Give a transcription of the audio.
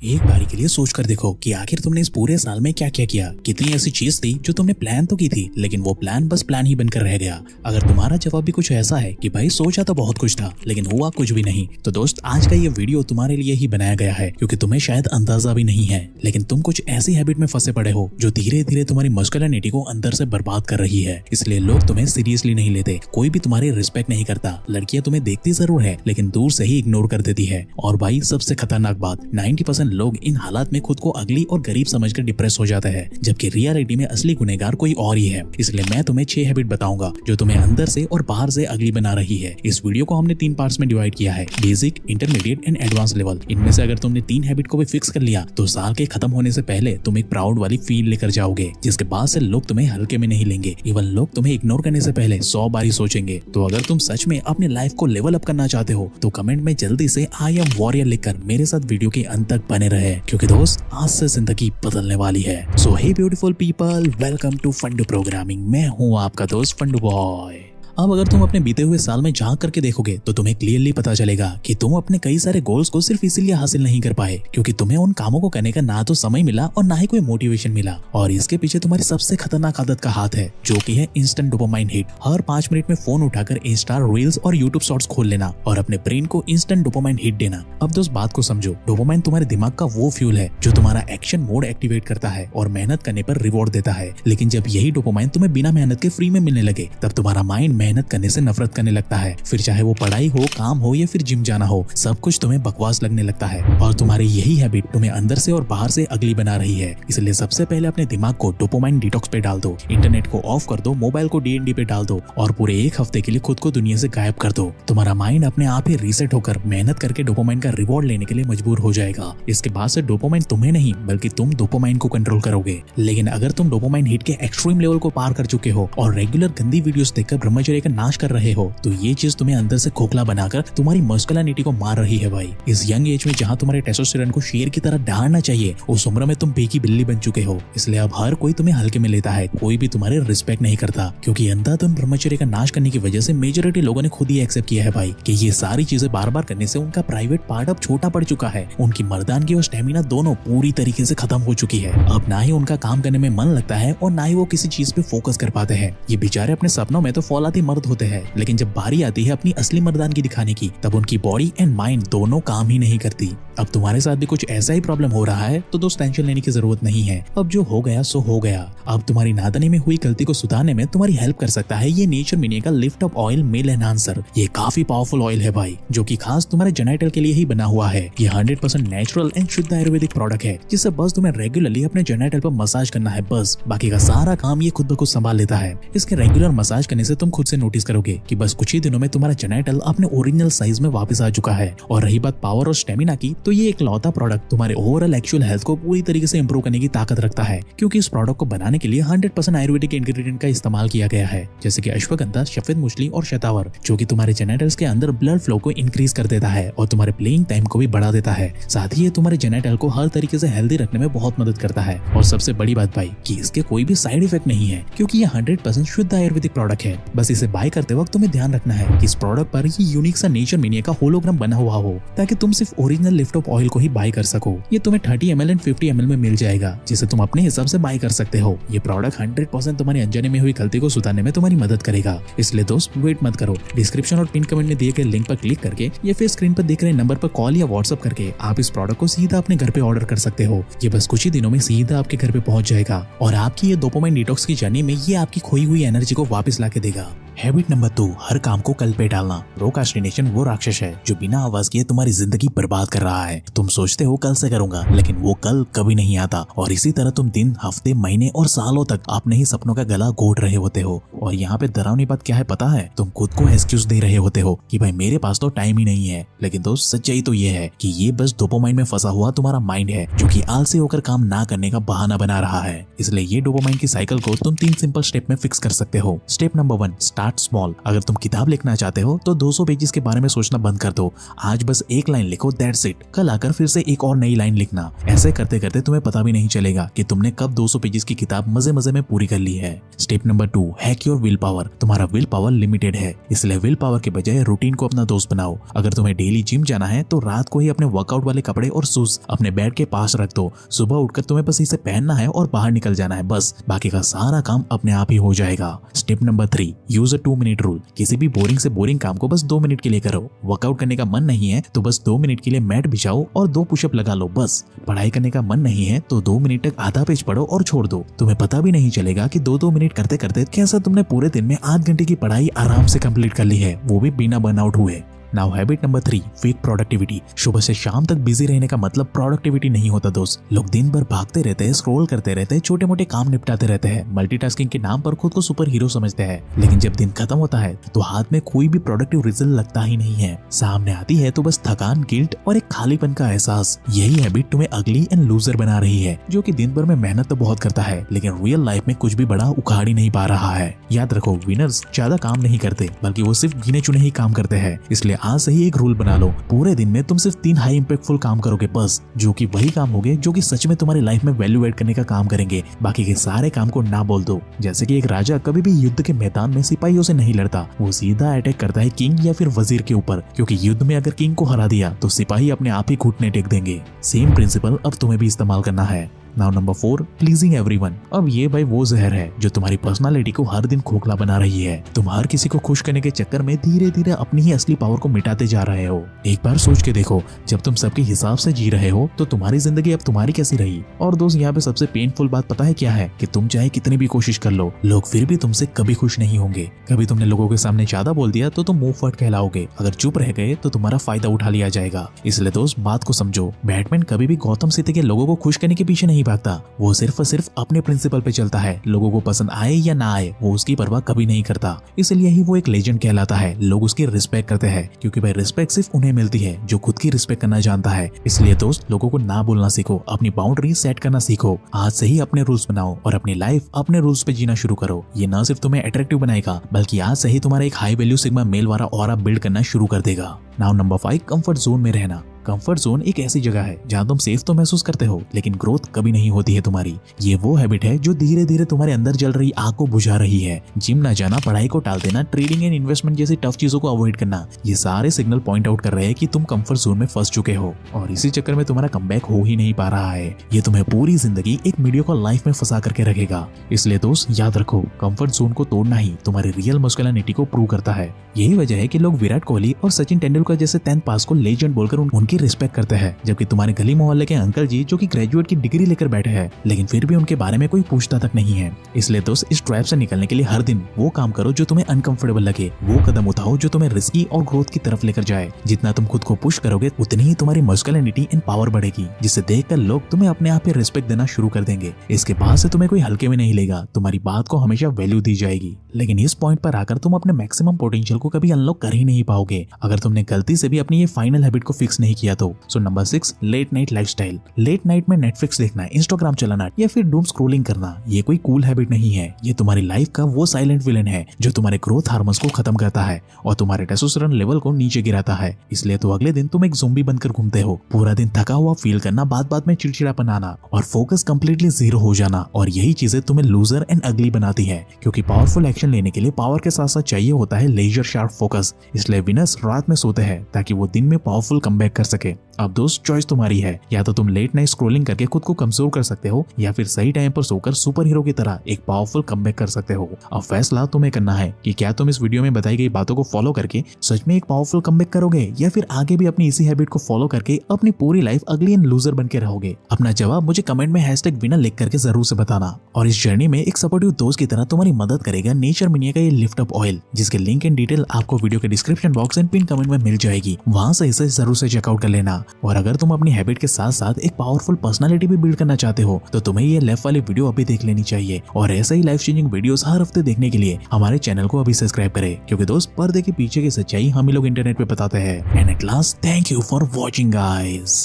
एक बारी के लिए सोच कर देखो कि आखिर तुमने इस पूरे साल में क्या क्या किया। कितनी ऐसी चीज थी जो तुमने प्लान तो की थी लेकिन वो प्लान बस प्लान ही बनकर रह गया। अगर तुम्हारा जवाब भी कुछ ऐसा है कि भाई सोचा तो बहुत कुछ था लेकिन हुआ कुछ भी नहीं, तो दोस्त आज का ये वीडियो तुम्हारे लिए ही बनाया गया है, क्योंकि तुम्हें शायद अंदाजा भी नहीं है लेकिन तुम कुछ ऐसी हैबिट में फंसे पड़े हो जो धीरे धीरे तुम्हारी मस्कुलिनिटी को अंदर से बर्बाद कर रही है। इसलिए लोग तुम्हें सीरियसली नहीं लेते, कोई भी तुम्हारी रिस्पेक्ट नहीं करता, लड़कियां तुम्हें देखती जरूर है लेकिन दूर से ही इग्नोर कर देती है। और भाई सबसे खतरनाक बात, 90% लोग इन हालात में खुद को अगली और गरीब समझकर डिप्रेस हो जाता है, जबकि रियलिटी में असली गुनहगार कोई और ही है। इसलिए मैं तुम्हें 6 हैबिट बताऊंगा जो तुम्हें अंदर से और बाहर से अगली बना रही है। इस वीडियो को हमने 3 पार्ट्स में डिवाइड किया है, basic, intermediate and advance level. इनमें से अगर तुमने 3 हैबिट को भी फिक्स कर लिया तो साल के खत्म होने से पहले तुम एक प्राउड वाली फील लेकर जाओगे, जिसके बाद से लोग तुम्हें हल्के में नहीं लेंगे। इवन लोग तुम्हें इग्नोर करने से पहले 100 बार ही सोचेंगे। तो अगर तुम सच में अपनी लाइफ को लेवल अप करना चाहते हो तो कमेंट में जल्दी से आई एम वॉरियर लिखकर मेरे साथ वीडियो के अंत तक बने रहे, क्योंकि दोस्त आज से जिंदगी बदलने वाली है। So hey beautiful people, welcome to Fundoo programming. मैं हूँ आपका दोस्त फंडू बॉय। अब अगर तुम अपने बीते हुए साल में झांक करके देखोगे तो तुम्हें क्लियरली पता चलेगा कि तुम अपने कई सारे गोल्स को सिर्फ इसीलिए हासिल नहीं कर पाए क्योंकि तुम्हें उन कामों को करने का ना तो समय मिला और ना ही कोई मोटिवेशन मिला। और इसके पीछे तुम्हारी सबसे खतरनाक आदत का हाथ है, जो कि है इंस्टेंट डोपामाइन हिट। हर 5 मिनट में फोन उठाकर इंस्टा रील्स और यूट्यूब शॉर्ट्स खोल लेना और अपने ब्रेन को इंस्टेंट डोपामाइन हिट देना। अब दोस्त बात को समझो, डोपामाइन तुम्हारे दिमाग का वो फ्यूल है जो तुम्हारा एक्शन मोड एक्टिवेट करता है और मेहनत करने पर रिवॉर्ड देता है। लेकिन जब यही डोपामाइन तुम्हें बिना मेहनत के फ्री में मिलने लगे तब तुम्हारा माइंड मेहनत करने से नफरत करने लगता है। फिर चाहे वो पढ़ाई हो, काम हो या फिर जिम जाना हो, सब कुछ तुम्हें बकवास लगने लगता है। और तुम्हारी यही हैबिट तुम्हें अंदर से और बाहर से अगली बना रही है। इसलिए सबसे पहले अपने दिमाग को डोपामाइन डिटॉक्स पे डाल दो, इंटरनेट को ऑफ कर दो, मोबाइल को डीएनडी पे डाल दो और पूरे 1 हफ्ते के लिए खुद को दुनिया से गायब कर दो। तुम्हारा माइंड अपने आप ही रीसेट होकर मेहनत करके डोपामाइन का रिवॉर्ड लेने के लिए मजबूर हो जाएगा। इसके बाद से डोपामाइन तुम्हें नहीं बल्कि तुम डोपामाइन को कंट्रोल करोगे। लेकिन अगर तुम डोपामाइन हिट के एक्सट्रीम लेवल को पार कर चुके हो और रेगुलर गंदी वीडियोस देखकर ब्रह्मचर्य का नाश कर रहे हो तो ये चीज तुम्हें अंदर से खोखला बनाकर तुम्हारी मस्कुलिनिटी को मार रही है भाई। इस यंग एज में जहाँ तुम्हारे टेस्टोस्टेरोन को शेर की तरह ढालना चाहिए, उस उम्र में तुम बेकी बिल्ली बन चुके हो। इसलिए अब हर कोई तुम्हें हल्के में लेता है, कोई भी तुम्हारे रिस्पेक्ट नहीं करता, क्योंकि अंधाधुन ब्रह्मचर्य का नाश करने की वजह से मेजोरिटी लोगों ने खुद ही एक्सेप्ट किया है भाई कि ये सारी चीजें बार बार करने से उनका प्राइवेट पार्ट अब छोटा पड़ चुका है। उनकी मर्दानगी और स्टेमिना दोनों पूरी तरीके से खत्म हो चुकी है। अब ना ही उनका काम करने में मन लगता है और ना ही वो किसी चीज पे फोकस कर पाते हैं। ये बेचारे अपने सपनों में तो फौलादी मर्द होते हैं, लेकिन जब बारी आती है अपनी असली मर्दानगी दिखाने की तब उनकी बॉडी एंड माइंड दोनों काम ही नहीं करती। अब तुम्हारे साथ भी कुछ ऐसा ही प्रॉब्लम हो रहा है तो दोस्त टेंशन लेने की जरूरत नहीं है। अब जो हो गया सो हो गया। अब तुम्हारी नादानी में हुई गलती को सुधारने में तुम्हारी हेल्प कर सकता है ये नेचर मिनिया का lift up oil male enhancer. ये काफी पावरफुल ऑयल है भाई, जो कि खास तुम्हारे जेनिटल के लिए ही बना हुआ है। ये 100% नेचुरल एंड शुद्ध आयुर्वेदिक प्रोडक्ट है, जिससे बस तुम्हें रेगुलरली अपने जेनिटल पर मसाज करना है, बस बाकी का सारा काम ये खुद ब खुद संभाल लेता है। इसके रेगुलर मसाज करने से तुम खुद से नोटिस करोगे कि बस कुछ ही दिनों में तुम्हारा जेनिटल अपने ओरिजिनल साइज में वापस आ चुका है। और रही बात पावर और स्टेमिना की, तो ये एक लौता प्रोडक्ट तुम्हारे ओवरऑल एक्चुअल हेल्थ को पूरी तरीके से इंप्रूव करने की ताकत रखता है, क्योंकि इस प्रोडक्ट को बनाने के लिए 100% आयुर्वेदिक इंग्रेडिएंट का इस्तेमाल किया गया है, जैसे कि अश्वगंधा, सफेद मूसली और शतावर, जो कि तुम्हारे जेनिटल्स के अंदर ब्लड फ्लो को इंक्रीज कर देता है और तुम्हारे प्लेइंग टाइम को भी बढ़ा देता है। साथ ही ये तुम्हारे जेनिटल को हर तरीके से हेल्दी रखने में बहुत मदद करता है। और सबसे बड़ी बात भाई कि इसके कोई भी साइड इफेक्ट नहीं है, क्योंकि ये 100% शुद्ध आयुर्वेदिक प्रोडक्ट है। बस इसे बाय करते वक्त तुम्हें ध्यान रखना है कि इस प्रोडक्ट पर ये यूनिक सा नेचर मिनिया का होलोग्राम बना हुआ हो, ताकि तुम सिर्फ ओरिजिनल लिफ्ट अप ऑयल को ही बाय कर सको। ये तुम्हें 30 ml एंड 50 ml में मिल जाएगा, जिसे तुम अपने हिसाब से बाय कर सकते हो। ये प्रोडक्ट 100% तुम्हारी अनजाने में हुई गलती को सुधारने में तुम्हारी मदद करेगा। इसलिए दोस्त वेट मत करो, डिस्क्रिप्शन और पिन कमेंट में दिए गए लिंक पर क्लिक करके या फिर स्क्रीन पर दिख रहे नंबर पर कॉल या व्हाट्सएप करके आप इस प्रोडक्ट को सीधा अपने घर पे ऑर्डर कर सकते हो। ये बस कुछ ही दिनों में सीधा आपके घर पे पहुंच जाएगा और आपकी ये डोपामाइन डिटॉक्स की जर्नी में ये आपकी खोई हुई एनर्जी को वापस ला के देगा। हैबिट नंबर 2, हर काम को कल पे डालना। प्रोक्रास्टिनेशन वो राक्षस है जो बिना आवाज किए तुम्हारी जिंदगी बर्बाद कर रहा है। तुम सोचते हो कल से करूंगा, लेकिन वो कल कभी नहीं आता और इसी तरह तुम दिन, हफ्ते, महीने और सालों तक अपने ही सपनों का गला घोट रहे होते हो। और यहाँ पे डरावनी बात क्या है पता है? तुम खुद को एक्सक्यूज दे रहे होते हो कि भाई मेरे पास तो टाइम ही नहीं है। लेकिन दोस्त सच्चाई तो ये है कि ये बस डोपामाइन में फंसा हुआ तुम्हारा माइंड है, जो कि आलसी होकर काम ना करने का बहाना बना रहा है। इसलिए ये डोपामाइन की साइकिल को तुम 3 सिंपल स्टेप में फिक्स कर सकते हो। Step number 1, start start small. अगर तुम किताब लिखना चाहते हो तो 200 पेजेस के बारे में सोचना बंद कर दो। आज बस एक लाइन लिखो, दैट्स इट। कल आकर फिर से एक और नई लाइन लिखना। ऐसे करते करते तुम्हें पता भी नहीं चलेगा कि तुमने कब 200 पेजेस की किताब मजे मजे में पूरी कर ली है। Step number 2, hack your will power. तुम्हारा विल पावर लिमिटेड है, इसलिए विल पावर के बजाय रूटीन को अपना दोस्त बनाओ। अगर तुम्हें डेली जिम जाना है तो रात को ही अपने वर्कआउट वाले कपड़े और शूज अपने बेड के पास रख दो। सुबह उठकर तुम्हें बस इसे पहनना है और बाहर निकल जाना है, बस बाकी का सारा काम अपने आप ही हो जाएगा। Step number 3, use a 2 minute rule. किसी भी बोरिंग से बोरिंग काम को बस 2 मिनट के लिए करो। वर्कआउट करने का मन नहीं है तो बस 2 मिनट के लिए मैट बिछाओ और 2 पुशअप लगा लो बस। पढ़ाई करने का मन नहीं है तो 2 मिनट तक आधा पेज पढ़ो और छोड़ दो। तुम्हें पता भी नहीं चलेगा कि 2-2 मिनट करते करते कैसा तुमने पूरे दिन में 8 घंटे की पढ़ाई आराम से कंप्लीट कर ली है, वो भी बिना बर्नआउट हुए। Now habit number 3, fake productivity. सुबह से शाम तक बिजी रहने का मतलब प्रोडक्टिविटी नहीं होता दोस्त। लोग दिन भर भागते रहते हैं, स्क्रॉल करते रहते हैं, छोटे मोटे काम निपटाते रहते हैं, मल्टीटास्किंग के नाम पर खुद को सुपर हीरो समझते हैं, लेकिन जब दिन खत्म होता है तो हाथ में कोई भी प्रोडक्टिव रिजल्ट लगता ही नहीं है। सामने आती है तो बस थकान, गिल्ट और एक खालीपन का एहसास। यही हैबिट तुम्हें अगली एंड लूजर बना रही है, जो कि दिन भर में मेहनत तो बहुत करता है लेकिन रियल लाइफ में कुछ भी बड़ा उखाड़ ही नहीं पा रहा है। याद रखो, विनर्स ज्यादा काम नहीं करते बल्कि वो सिर्फ गिने चुने ही काम करते हैं। इसलिए आज से ही एक रूल बना लो, पूरे दिन में तुम सिर्फ 3 हाई इंपैक्टफुल काम करोगे बस, जो कि वही काम होंगे जो कि सच में तुम्हारी लाइफ में वैल्यू ऐड करने का काम करेंगे। बाकी के सारे काम को ना बोल दो। जैसे कि एक राजा कभी भी युद्ध के मैदान में सिपाहियों से नहीं लड़ता, वो सीधा अटैक करता है किंग या फिर वजीर के ऊपर, क्योंकि युद्ध में अगर किंग को हरा दिया तो सिपाही अपने आप ही घुटने टेक देंगे। सेम प्रिंसिपल अब तुम्हें भी इस्तेमाल करना है। Now number 4, pleasing everyone. अब ये भाई वो जहर है जो तुम्हारी पर्सनालिटी को हर दिन खोखला बना रही है। तुम हर किसी को खुश करने के चक्कर में धीरे धीरे अपनी ही असली पावर को मिटाते जा रहे हो। एक बार सोच के देखो, जब तुम सबके हिसाब से जी रहे हो तो तुम्हारी जिंदगी अब तुम्हारी कैसी रही। और दोस्त, यहाँ पे सबसे पेनफुल बात पता है क्या है, कि तुम चाहे कितनी भी कोशिश कर लो, लोग फिर भी तुमसे कभी खुश नहीं होंगे। कभी तुमने लोगों के सामने ज्यादा बोल दिया तो तुम मुंह फट कहलाओगे, अगर चुप रह गए तो तुम्हारा फायदा उठा लिया जाएगा। इसलिए दोस्त, बात को समझो। बैटमैन कभी भी गौतम सिटी के लोगों को खुश करने के पीछे नहीं भागता, वो सिर्फ और सिर्फ अपने प्रिंसिपल पे चलता है। लोगों को पसंद आए या ना आए वो उसकी परवाह कभी नहीं करता, इसलिए ही वो एक लेजेंड कहलाता है। लोग उसकी रिस्पेक्ट करते हैं क्योंकि भाई रिस्पेक्ट सिर्फ उन्हें मिलती है जो खुद की रिस्पेक्ट करना जानता है। इसलिए दोस्त, लोगों को ना बोलना सीखो, अपनी बाउंड्री सेट करना सीखो। आज से ही अपने रूल्स बनाओ और अपनी लाइफ अपने रूल्स पे जीना शुरू करो। ये ना सिर्फ तुम्हें अट्रैक्टिव बनाएगा बल्कि आज से ही तुम्हारा एक हाई वैल्यू सिग्मा मेल वाला ऑरा बिल्ड करना शुरू कर देगा। नाउ नंबर 5, कंफर्ट जोन में रहना। कंफर्ट जोन एक ऐसी जगह है जहाँ तुम सेफ तो महसूस करते हो लेकिन ग्रोथ कभी नहीं होती है तुम्हारी। ये वो हैबिट है जो धीरे धीरे तुम्हारे अंदर जल रही आग को बुझा रही है। जिम ना जाना, पढ़ाई को टाल देना, ट्रेडिंग एंड इन्वेस्टमेंट जैसी टफ चीजों को अवॉइड करना, ये सारे सिग्नल पॉइंट आउट कर रहे हैं कि तुम कंफर्ट जोन में फंस चुके हो और इसी चक्कर में तुम्हारा कमबैक हो ही नहीं पा रहा है। ये तुम्हें पूरी जिंदगी एक मीडियोकर लाइफ में फंसा करके रखेगा। इसलिए दोस्त, याद रखो, कंफर्ट जोन को तोड़ना ही तुम्हारी रियल मस्कुलिनिटी को प्रूव करता है। यही वजह है कि लोग विराट कोहली और सचिन तेंदुलकर जैसे 10th पास को लेजेंड बोलकर उनकी रिस्पेक्ट करते हैं, जबकि तुम्हारे गली मोहल्ले के अंकल जी जो कि ग्रेजुएट की डिग्री लेकर बैठे हैं लेकिन फिर भी उनके बारे में कोई पूछता तक नहीं है। इसलिए दोस्त, इस ट्रैप से निकलने के लिए हर दिन वो काम करो जो तुम्हें अनकंफर्टेबल लगे, वो कदम उठाओ जो तुम्हें रिस्की और ग्रोथ की तरफ लेकर जाए। जितना तुम खुद को पुश करोगे उतनी ही तुम्हारी मस्कुलिनिटी एंड पावर बढ़ेगी, जिसे देखकर लोग तुम्हें अपने आप ही रिस्पेक्ट देना शुरू कर देंगे। इसके बाद से तुम्हें कोई हल्के में नहीं लेगा, तुम्हारी बात को हमेशा वैल्यू दी जाएगी। लेकिन इस पॉइंट पर आकर तुम अपने मैक्सिमम पोटेंशियल को कभी अनलॉक कर ही नहीं पाओगे अगर तुमने गलती से भी अपनी ये फाइनल हैबिट को फिक्स नहीं किया तो। So number 6, late night lifestyle. Late night में नेटफ्लिक्स देखना, इंस्टाग्राम चलाना या फिर डूम स्क्रोलिंग करना, ये कोई कूल हैबिट नहीं है। ये तुम्हारी लाइफ का वो साइलेंट विलेन है जो तुम्हारे ग्रोथ हार्मोन्स को खत्म करता है और तुम्हारे टेस्टोस्टेरोन लेवल को नीचे गिराता है। इसलिए तो अगले दिन तुम एक ज़ोंबी बनकर घूमते हो, पूरा दिन थका हुआ फील करना, बात में चिड़चिड़ापन आना और फोकस कंप्लीटली जीरो हो जाना। और यही चीजें तुम्हें लूजर एंड अगली बनाती है, क्योंकि पावरफुल एक्शन लेने के लिए पावर के साथ साथ चाहिए होता है लेजर शार्प फोकस। इसलिए विनर्स रात में सोते हैं ताकि वो दिन में पावरफुल कमबैक कर सके। अब दोस्त, चॉइस तुम्हारी है, या तो तुम लेट नाइट स्क्रोलिंग करके खुद को कमजोर कर सकते हो या फिर सही टाइम पर सोकर सुपर हीरो की तरह एक पावरफुल कमबैक कर सकते हो। अब फैसला तुम्हें करना है कि क्या तुम इस वीडियो में बताई गई बातों को फॉलो करके सच में एक पावरफुल कमबैक करोगे या फिर आगे भी अपनी इसी हैबिट को फॉलो करके अपनी पूरी लाइफ अगली एंड लूजर बन के रहोगे। अपना जवाब मुझे कमेंट में #विनर लिख करके जरूर से बताना। और इस जर्नी में एक सपोर्टिव दोस्त की तरह तुम्हारी मदद करेगा नेचर मिनिया का ये लिफ्ट अप ऑयल, जिसके लिंक एंड डिटेल आपको वीडियो के description box and pin comment में मिल जाएगी। वहां से इसे जरूर से चेकआउट कर लेना। और अगर तुम अपनी हैबिट के साथ साथ एक पावरफुल पर्सनालिटी भी बिल्ड करना चाहते हो तो तुम्हें ये लेफ्ट वाली वीडियो अभी देख लेनी चाहिए। और ऐसे ही लाइफ चेंजिंग वीडियोस हर हफ्ते देखने के लिए हमारे चैनल को अभी सब्सक्राइब करें, क्योंकि दोस्त, पर्दे के पीछे की सच्चाई हम ही लोग इंटरनेट पे बताते हैं। And at last, thank you for watching guys.